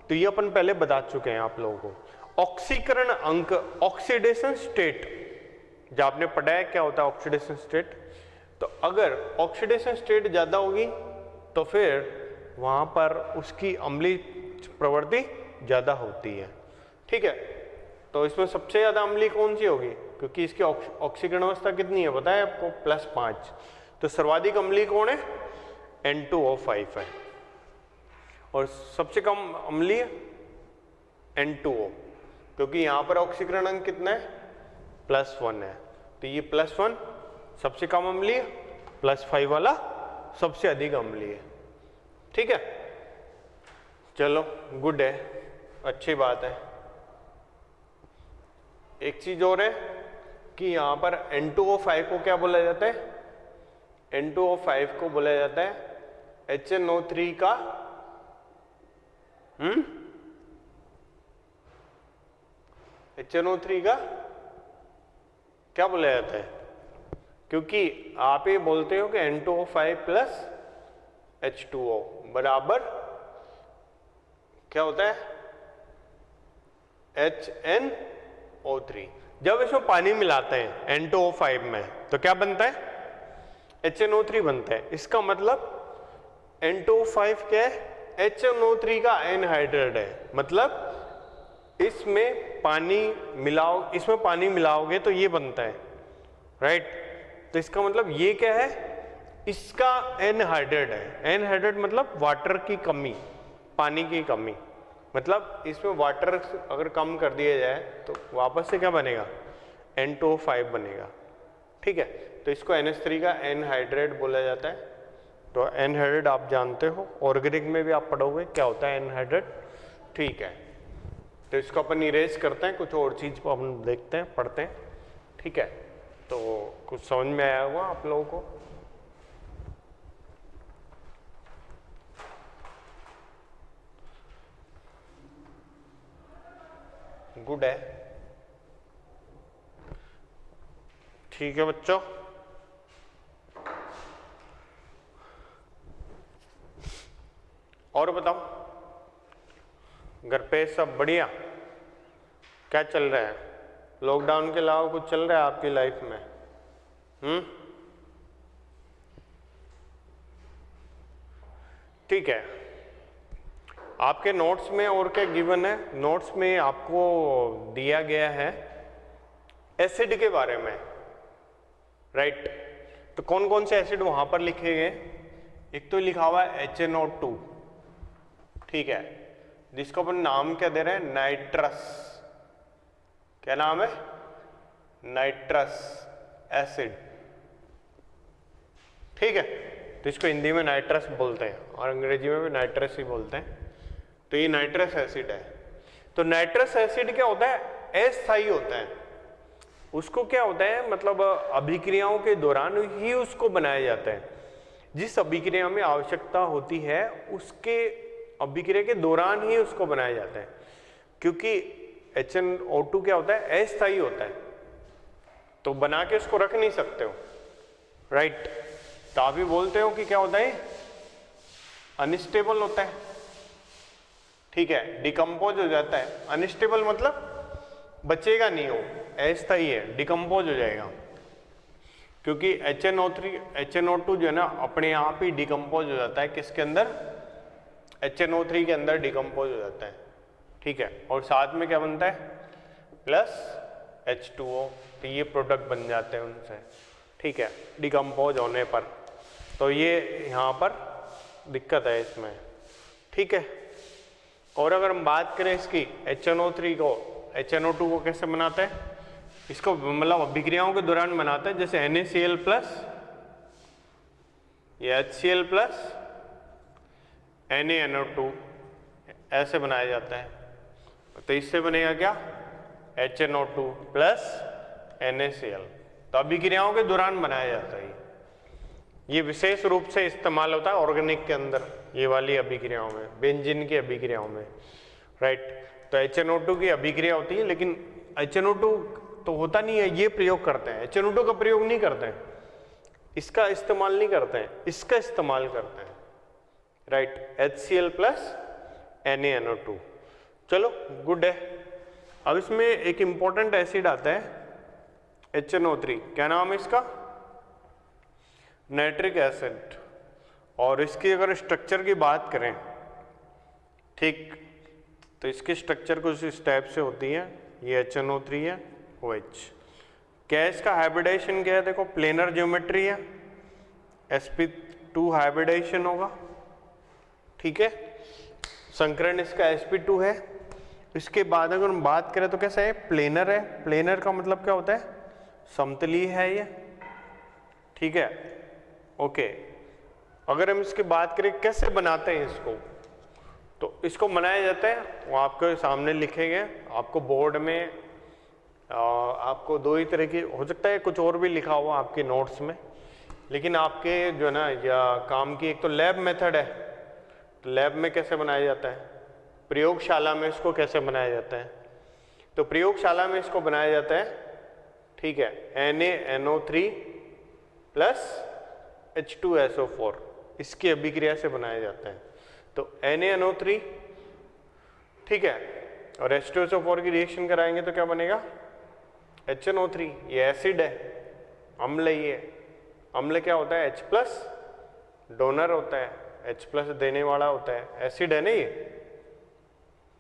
तो ये अपन पहले बता चुके हैं आप लोगों को। ऑक्सीकरण अंक, ऑक्सीडेशन स्टेट, जो आपने पढ़ा है क्या होता है ऑक्सीडेशन स्टेट। तो अगर ऑक्सीडेशन स्टेट ज्यादा होगी तो फिर वहां पर उसकी अम्लीय प्रवृत्ति ज्यादा होती है, ठीक है। तो इसमें सबसे ज्यादा अम्लीय कौन सी होगी, क्योंकि इसकी ऑक्सीकरण अवस्था कितनी है पता है आपको, +5। तो सर्वाधिक अम्लीय कौन है, N2O5 है। और सबसे कम अम्लीय N2O, क्योंकि यहां पर ऑक्सीकरण अंक कितना है, +1 है। तो ये +1 सबसे कम अम्लीय, +5 वाला सबसे अधिक अम्लीय, ठीक है। चलो गुड है, अच्छी बात है। एक चीज और है कि यहां पर N2O5 को क्या बोला जाता है, N2O5 को बोला जाता है HNO3 का HNO3 का क्या बोला जाता है, क्योंकि आप ये बोलते हो कि N2O5 प्लस H2O बराबर क्या होता है, HNO3। जब इसमें पानी मिलाते हैं N2O5 में तो क्या बनता है, HNO3 बनता है। इसका मतलब N2O5 क्या है, HNO3 का एनहाइड्रेट है। मतलब इसमें पानी मिलाओगे तो ये बनता है, राइट। तो इसका मतलब ये क्या है, इसका एनहाइड्रेट है। एनहाइड्रेट मतलब वाटर की कमी, पानी की कमी। मतलब इसमें वाटर अगर कम कर दिया जाए तो वापस से क्या बनेगा, N2O5 बनेगा, ठीक है। तो इसको NH3 का एनहाइड्रेट बोला जाता है। तो एनहाइड्रेट आप जानते हो, ऑर्गेनिक में भी आप पढ़ोगे क्या होता है एनहाइड्रेट, ठीक है। तो इसको अपन इरेज करते हैं, कुछ और चीज को अपन देखते हैं, पढ़ते हैं, ठीक है। तो कुछ समझ में आया होगा आप लोगों को। गुड है, ठीक है बच्चों। और बताओ, घर पे सब बढ़िया, क्या चल रहा है, लॉकडाउन के अलावा कुछ चल रहा है आपकी लाइफ में? ठीक है। आपके नोट्स में और क्या गिवन है, नोट्स में आपको दिया गया है एसिड के बारे में, राइट। तो कौन कौन से एसिड वहां पर लिखे गए, एक तो लिखा हुआ है HNO2, ठीक है, जिसको अपन नाम क्या दे रहे हैं, नाइट्रस। क्या नाम है, नाइट्रस एसिड, ठीक है। तो इसको हिंदी में नाइट्रस बोलते हैं और अंग्रेजी में भी नाइट्रस ही बोलते हैं। तो ये नाइट्रस एसिड है। तो नाइट्रस एसिड क्या होता है, अस्थायी होता है। उसको क्या होता है, मतलब अभिक्रियाओं के दौरान ही उसको बनाया जाता है। जिस अभिक्रिया में आवश्यकता होती है उसके अभिक्रिया के दौरान ही उसको बनाया जाता है, क्योंकि HNO2 क्या होता है, अस्थायी होता है, तो बना के उसको रख नहीं सकते हो, राइट। तो आप भी बोलते हो कि क्या होता है, अनस्टेबल होता है, ठीक है, डिकम्पोज हो जाता है। अनस्टेबल मतलब बचेगा नहीं, हो अस्थायी है, डिकम्पोज हो जाएगा, क्योंकि HNO2 जो है ना अपने आप ही डिकम्पोज हो जाता है, किसके अंदर, HNO3 के अंदर डिकम्पोज हो जाता है, ठीक है। और साथ में क्या बनता है, प्लस H2O। तो ये प्रोडक्ट बन जाते हैं उनसे, ठीक है, डिकम्पोज होने पर। तो ये यहाँ पर दिक्कत है इसमें, ठीक है। और अगर हम बात करें इसकी HNO3 को, HNO2 को कैसे बनाते हैं, इसको मतलब अभिक्रियाओं के दौरान बनाते हैं, जैसे NaCl+, ये HCl+, NaNO2 ऐसे बनाया जाता है। तो इससे बनेगा क्या, HNO2 प्लस NaCl। तो अभिक्रियाओं के दौरान बनाया जाता है। ये विशेष रूप से इस्तेमाल होता है ऑर्गेनिक के अंदर, ये वाली अभिक्रियाओं में, बेंजीन की अभिक्रियाओं में, राइट। तो HNO2 की अभिक्रिया होती है, लेकिन HNO2 तो होता नहीं है, ये प्रयोग करते हैं। HNO2 का प्रयोग नहीं करते हैं, इसका इस्तेमाल नहीं करते हैं, इसका इस्तेमाल करते हैं, राइट। HCl plus NaNO2। चलो गुड है। अब इसमें एक इंपॉर्टेंट एसिड आता है HNO3, क्या नाम है इसका, नाइट्रिक एसिड। और इसकी अगर स्ट्रक्चर की बात करें, ठीक, तो इसकी स्ट्रक्चर कुछ इस टाइप से होती है। ये HNO3 है, OH। क्या है इसका हाइब्रिडाइजेशन, क्या है, देखो प्लेनर ज्योमेट्री है, sp2 हाइब्रिडाइजेशन होगा, ठीक है। संकरण इसका sp2 है। इसके बाद अगर हम बात करें तो कैसा है, प्लेनर है। प्लेनर का मतलब क्या होता है, समतलीय है ये, ठीक है, ओके। अगर हम इसकी बात करें कैसे बनाते हैं इसको, तो इसको बनाया जाता है, वो आपके सामने लिखे गए, आपको बोर्ड में आपको दो ही तरह की, हो सकता है कुछ और भी लिखा हुआ आपके नोट्स में, लेकिन आपके जो है ना या काम की, एक तो लैब मेथड है, तो लैब में कैसे बनाया जाता है, प्रयोगशाला में इसको कैसे बनाया जाता है। तो प्रयोगशाला में इसको बनाया जाता है, ठीक है, NaNO3 प्लस H2SO4, इसकी अभिक्रिया से बनाया जाता है। तो NaNO3, ठीक है, और H2SO4 की रिएक्शन कराएंगे तो क्या बनेगा, HNO3। ये एसिड है, अम्ल है। ये अम्ल क्या होता है, H प्लस डोनर होता है, H प्लस देने वाला होता है, एसिड है ना ये,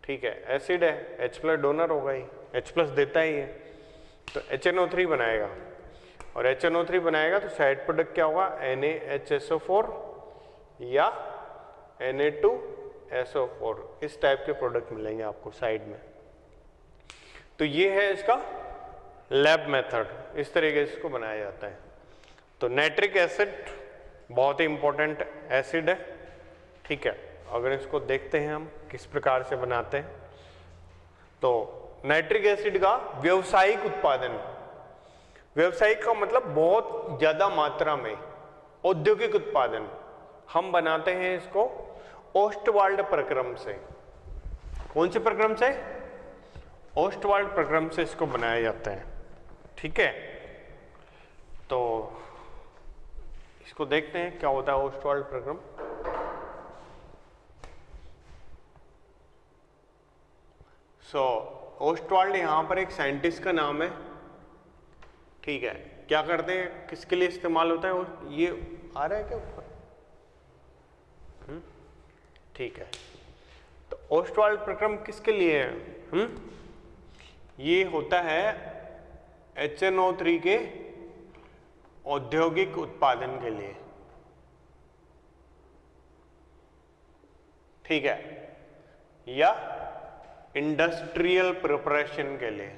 ठीक है, एसिड है, H प्लस डोनर होगा ही, H प्लस देता ही है, तो HNO3 बनाएगा। और HNO3 बनाएगा तो साइड प्रोडक्ट क्या होगा, NaHSO4 या Na2SO4, इस टाइप के प्रोडक्ट मिलेंगे आपको साइड में। तो ये है इसका लैब मेथड, इस तरीके से इसको बनाया जाता है। तो नाइट्रिक एसिड बहुत ही इंपॉर्टेंट एसिड है, ठीक है। अगर इसको देखते हैं हम किस प्रकार से बनाते हैं, तो नाइट्रिक एसिड का व्यावसायिक उत्पादन, व्यावसायिक का मतलब बहुत ज्यादा मात्रा में, औद्योगिक उत्पादन, हम बनाते हैं इसको ओस्टवाल्ड प्रक्रम से। कौन से प्रक्रम से, ओस्टवाल्ड प्रक्रम से इसको बनाया जाता है, ठीक है। तो इसको देखते हैं क्या होता है ओस्टवाल्ड प्रक्रम। ओस्टवाल्ड यहां पर एक साइंटिस्ट का नाम है, ठीक है। क्या करते हैं, किसके लिए इस्तेमाल होता है, ये आ रहा है क्या ऊपर, ठीक है। तो ओस्टवाल्ड प्रक्रम किसके लिए है, ये होता है HNO3 के औद्योगिक उत्पादन के लिए, ठीक है, या इंडस्ट्रियल प्रिपरेशन के लिए,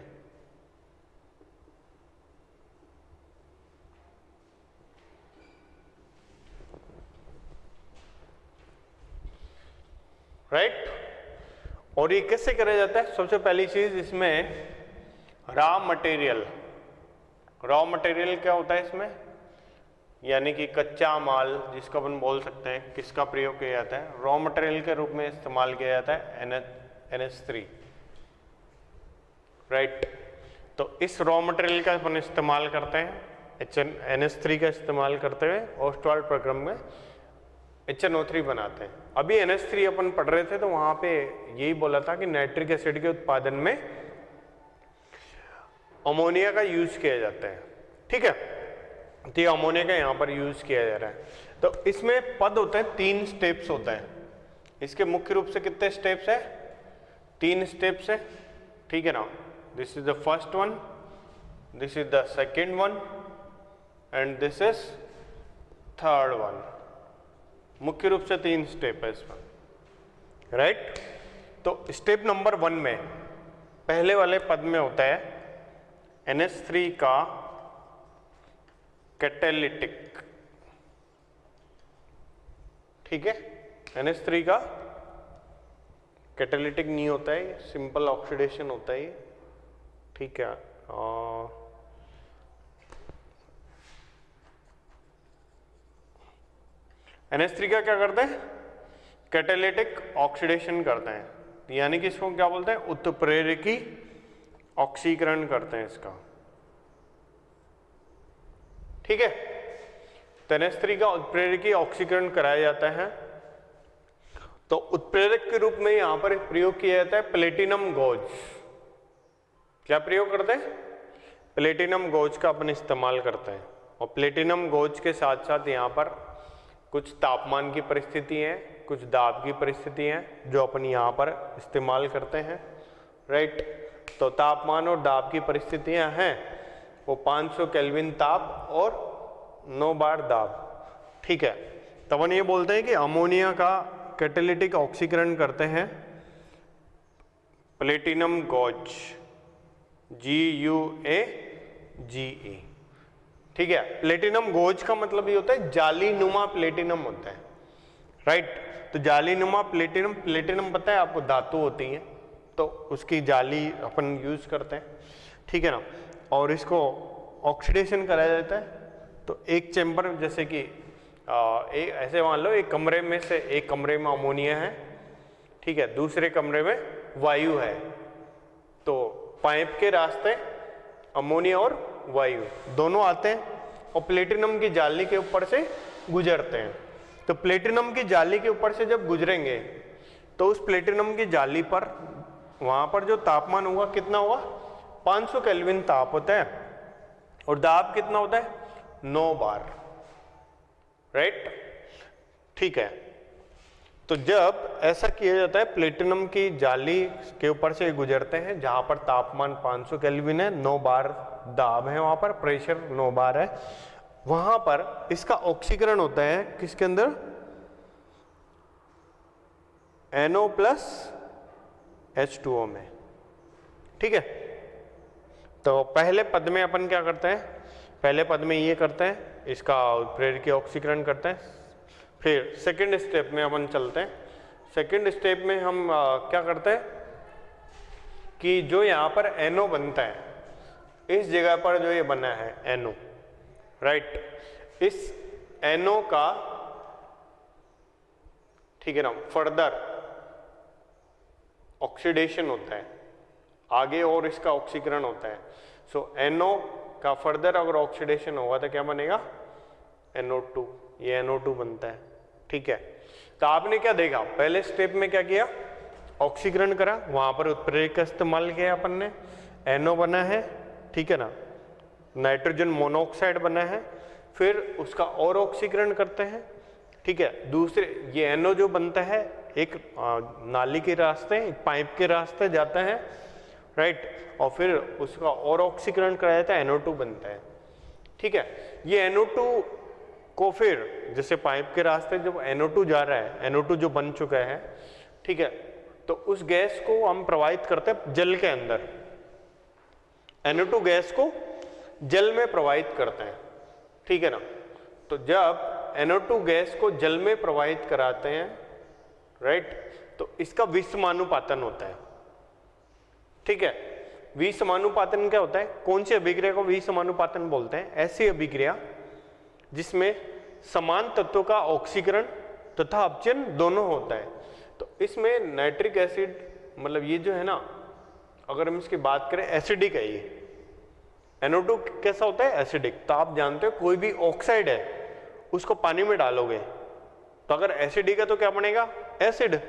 राइट। और ये कैसे करा जाता है, सबसे पहली चीज इसमें रॉ मटेरियल, रॉ मटेरियल क्या होता है इसमें, यानी कि कच्चा माल जिसको अपन बोल सकते हैं, किसका प्रयोग किया जाता है, रॉ मटेरियल के रूप में इस्तेमाल किया जाता है NH3, राइट। तो इस रॉ मटेरियल का अपन इस्तेमाल करते हैं, NH3 का इस्तेमाल करते हुए ओस्टवाल्ड प्रक्रम में HNO3 बनाते हैं। अभी NH3 अपन पढ़ रहे थे तो वहां पे यही बोला था कि नाइट्रिक एसिड के उत्पादन में अमोनिया का यूज किया जाता है, ठीक है। तो ये अमोनिया का यहाँ पर यूज किया जा रहा है। तो इसमें पद होते हैं, 3 स्टेप्स होता है इसके। मुख्य रूप से कितने स्टेप्स है, 3 स्टेप्स है, ठीक है ना। This is the first one, this is the second one and this is third one. मुख्य रूप से 3 स्टेप है इसमें, राइट। तो स्टेप नंबर 1 में पहले वाले पद में होता है NH3 का कैटालिटिक, ठीक है, NH3 का कैटालिटिक नहीं होता है, सिंपल ऑक्सीडेशन होता है, ठीक है। NH3 का क्या करते हैं, कैटालिटिक ऑक्सीडेशन करते हैं, यानी कि इसको क्या बोलते हैं, उत्प्रेरकी ऑक्सीकरण करते हैं इसका, ठीक है। तो NH3 का उत्प्रेरकी ऑक्सीकरण कराया जाता है। तो उत्प्रेरक के रूप में यहां पर प्रयोग किया जाता है प्लेटिनम गॉज। क्या प्रयोग करते हैं, प्लेटिनम गॉज का अपन इस्तेमाल करते हैं। और प्लेटिनम गॉज के साथ साथ यहाँ पर कुछ तापमान की परिस्थिति है, कुछ दाब की परिस्थिति है जो अपन यहाँ पर इस्तेमाल करते हैं, राइट। तो तापमान और दाब की परिस्थितियाँ हैं वो 500 केल्विन ताप और 9 बार दाब, ठीक है। तो अपन ये बोलते हैं कि अमोनिया का कैटालिटिक ऑक्सीकरण करते हैं प्लेटिनम गॉज, GUAGE, ठीक है। प्लेटिनम गॉज का मतलब ये होता है जाली नुमा प्लेटिनम होता है, राइट। तो जाली नुमा प्लेटिनम, प्लेटिनम पता है आपको धातु होती है, तो उसकी जाली अपन यूज करते हैं, ठीक है ना। और इसको ऑक्सीडेशन कराया जाता है। तो एक चैम्बर, जैसे कि ऐसे मान लो एक कमरे में से एक कमरे में अमोनिया है, ठीक है, दूसरे कमरे में वायु है। तो पाइप के रास्ते अमोनिया और वायु दोनों आते हैं और प्लेटिनम की जाली के ऊपर से गुजरते हैं। तो प्लेटिनम की जाली के ऊपर से जब गुजरेंगे तो उस प्लेटिनम की जाली पर वहां पर जो तापमान होगा कितना होगा, 500 केल्विन ताप होता है और दाब कितना होता है, 9 बार, राइट, ठीक है। तो जब ऐसा किया जाता है, प्लेटिनम की जाली के ऊपर से गुजरते हैं जहां पर तापमान 500 केल्विन है, 9 बार दाब है, वहां पर प्रेशर 9 बार है, वहां पर इसका ऑक्सीकरण होता है किसके अंदर, NO+H2O में, ठीक है। तो पहले पद में अपन क्या करते हैं, पहले पद में ये करते हैं, इसका उत्प्रेरकी ऑक्सीकरण करते हैं। फिर सेकंड स्टेप में अपन चलते हैं। सेकंड स्टेप में हम क्या करते हैं कि जो यहाँ पर NO बनता है, इस जगह पर जो ये बना है NO, राइट, इस NO का, ठीक है ना, फर्दर ऑक्सीडेशन होता है आगे और इसका ऑक्सीकरण होता है। सो NO का फर्दर अगर ऑक्सीडेशन होगा तो क्या बनेगा, NO2, ये NO2 बनता है, ठीक है। तो आपने क्या देखा, पहले स्टेप में क्या किया, ऑक्सीकरण करा, वहां पर उत्प्रेरक का इस्तेमाल किया अपन ने, NO बना है, ठीक है ना, नाइट्रोजन मोनोऑक्साइड बना है, फिर उसका और ऑक्सीकरण करते हैं, ठीक है। दूसरे ये NO जो बनता है एक नाली के रास्ते, एक पाइप के रास्ते जाता है, राइट, और फिर उसका और ऑक्सीकरण कराया जाता है, NO2 बनता है, ठीक है। ये NO2 को फिर जैसे पाइप के रास्ते जब NO2 जा रहा है, NO2 जो बन चुका है, ठीक है, तो उस गैस को हम प्रवाहित करते हैं जल के अंदर, NO2 गैस को जल में प्रवाहित करते हैं, ठीक है ना। तो जब NO2 गैस को जल में प्रवाहित कराते हैं, राइट, तो इसका विषमानुपातन होता है, ठीक है। विषमानुपातन क्या होता है, कौन सी अभिक्रिया को विषमानुपातन बोलते हैं, ऐसी अभिक्रिया जिसमें समान तत्वों का ऑक्सीकरण तथा अपचयन दोनों होता है। तो इसमें नाइट्रिक एसिड, मतलब ये जो है ना, अगर हम इसकी बात करें एसिडिक है ये, NO2 कैसा होता है, एसिडिक। तो आप जानते हो कोई भी ऑक्साइड है उसको पानी में डालोगे तो अगर एसिडिक है तो क्या बनेगा, एसिड,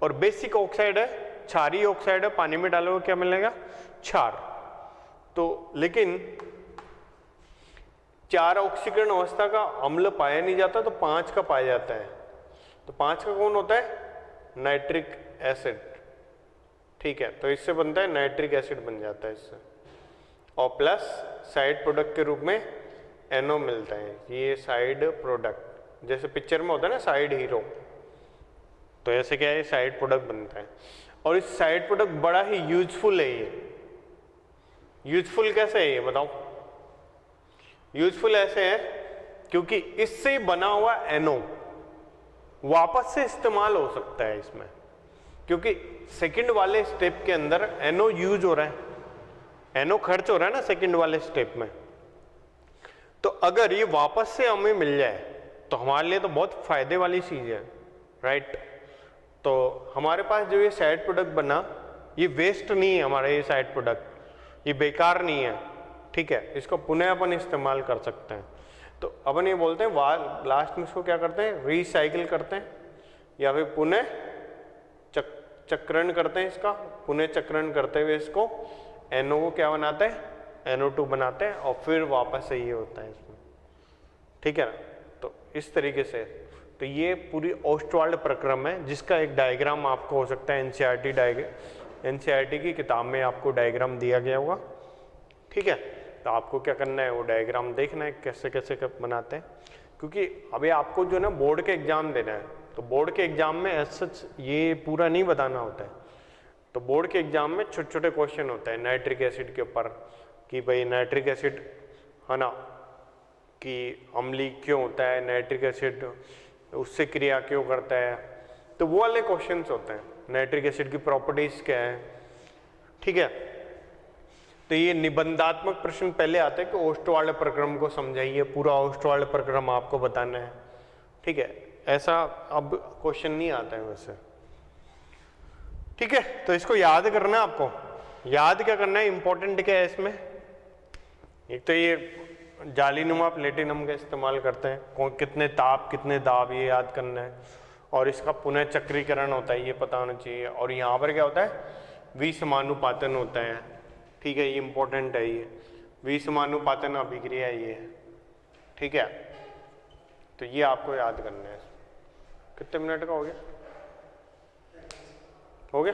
और बेसिक ऑक्साइड है, क्षारीय ऑक्साइड है, पानी में डालोगे क्या मिलेगा, क्षार। तो लेकिन 4 ऑक्सीकरण अवस्था का अम्ल पाया नहीं जाता, तो 5 का पाया जाता है। तो 5 का कौन होता है, नाइट्रिक एसिड, ठीक है। तो इससे बनता है नाइट्रिक एसिड बन जाता है इससे, और प्लस साइड प्रोडक्ट के रूप में NO मिलता है, ये साइड प्रोडक्ट, जैसे पिक्चर में होता है ना साइड हीरो, तो ऐसे क्या है, साइड प्रोडक्ट बनता है। और इस साइड प्रोडक्ट बड़ा ही यूजफुल है। ये यूजफुल कैसे है ये बताओ, यूजफुल ऐसे है क्योंकि इससे बना हुआ NO वापस से इस्तेमाल हो सकता है इसमें, क्योंकि सेकंड वाले स्टेप के अंदर NO यूज हो रहा है, NO खर्च हो रहा है ना सेकंड वाले स्टेप में। तो अगर ये वापस से हमें मिल जाए तो हमारे लिए तो बहुत फायदे वाली चीज है, राइट। तो हमारे पास जो ये साइड प्रोडक्ट बना, ये वेस्ट नहीं है हमारा, ये साइड प्रोडक्ट ये बेकार नहीं है, ठीक है, इसको पुनः अपन इस्तेमाल कर सकते हैं। तो अपन ये बोलते हैं लास्ट में इसको क्या करते हैं, रिसाइकिल करते हैं या फिर पुनः चक्रण करते हैं, इसका पुनः चक्रण करते हुए इसको NO को क्या बनाते हैं, NO2 बनाते हैं और फिर वापस से ये होता है इसमें, ठीक है ना। तो इस तरीके से तो ये पूरी ओस्टवाल्ड प्रक्रम है, जिसका एक डायग्राम आपको हो सकता है NCERT की किताब में आपको डायग्राम दिया गया होगा, ठीक है। तो आपको क्या करना है, वो डायग्राम देखना है कैसे कैसे बनाते हैं, क्योंकि अभी आपको जो ना बोर्ड के एग्जाम देना है, तो बोर्ड के एग्जाम में एज सच ये पूरा नहीं बताना होता है। तो बोर्ड के एग्जाम में छोटे छोटे क्वेश्चन होते हैं नाइट्रिक एसिड के ऊपर, कि भाई नाइट्रिक एसिड है ना कि अम्लीय क्यों होता है, नाइट्रिक एसिड उससे क्रिया क्यों करता है, तो वो वाले क्वेश्चंस होते हैं। नाइट्रिक एसिड की प्रॉपर्टीज क्या है, ठीक है। तो ये निबंधात्मक प्रश्न पहले आते हैं कि ओस्टवाल्ड प्रक्रम को समझाइए, पूरा ओस्टवाल्ड प्रक्रम आपको बताना है, ठीक है। ऐसा अब क्वेश्चन नहीं आता है वैसे, ठीक है। तो इसको याद करना है आपको, याद क्या करना है, इंपॉर्टेंट क्या है इसमें, एक तो ये जालीनुमा प्लेटिनम का इस्तेमाल करते हैं, कितने ताप कितने दाब ये याद करना है, और इसका पुनः चक्रीकरण होता है ये पता होना चाहिए, और यहाँ पर क्या होता है, विसमानुपातन होता है, ठीक है, ये इंपॉर्टेंट है, ये विसमानुपातन अभिक्रिया ये है, ठीक है। तो ये आपको याद करना है। कितने मिनट का हो गया, हो गया।